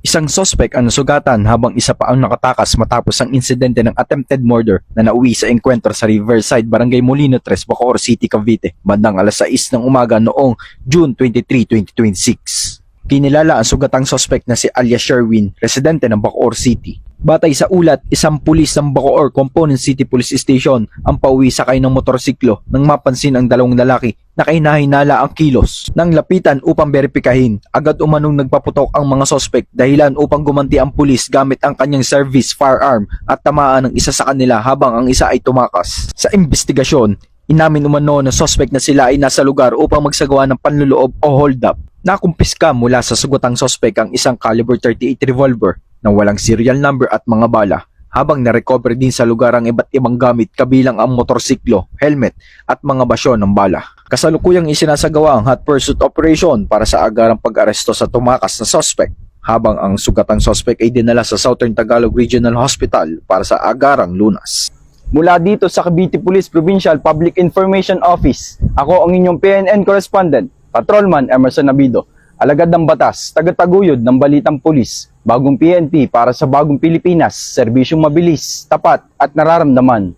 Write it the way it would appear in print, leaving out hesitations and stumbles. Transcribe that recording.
Isang suspect ang nasugatan habang isa pa ang nakatakas matapos ang insidente ng attempted murder na nauwi sa engkwentro sa Riverside, Barangay Molino 3, Bacoor City, Cavite, bandang alas 6 ng umaga noong June 23, 2026. Kinilala ang sugatang suspect na si alias Sherwin, residente ng Bacoor City. Batay sa ulat, isang pulis ng Bacoor Component City Police Station ang pauwi sakay ng motorsiklo nang mapansin ang dalawang lalaki na kahinahinala ang kilos. Nang lapitan upang beripikahin, agad umanong nagpaputok ang mga sospek dahilan upang gumanti ang pulis gamit ang kanyang service firearm at tamaan ng isa sa kanila habang ang isa ay tumakas. Sa investigasyon, inamin umano ng sospek na sila ay nasa lugar upang magsagawa ng panluloob o hold up. Nakumpiska mula sa sugatang sospek ang isang caliber 38 revolver na walang serial number at mga bala, habang narecover din sa lugar ang iba't ibang gamit kabilang ang motorsiklo, helmet at mga basyo ng bala. Kasalukuyang isinasagawa ang hot pursuit operation para sa agarang pag-aresto sa tumakas na suspect, habang ang sugatang suspect ay dinala sa Southern Tagalog Regional Hospital para sa agarang lunas. Mula dito sa Cavite Police Provincial Public Information Office, ako ang inyong PNN correspondent, Patrolman Emerson Nabido, alagad ng batas, tagataguyod ng balitang pulis, bagong PNP para sa bagong Pilipinas, serbisyong mabilis, tapat at nararamdaman.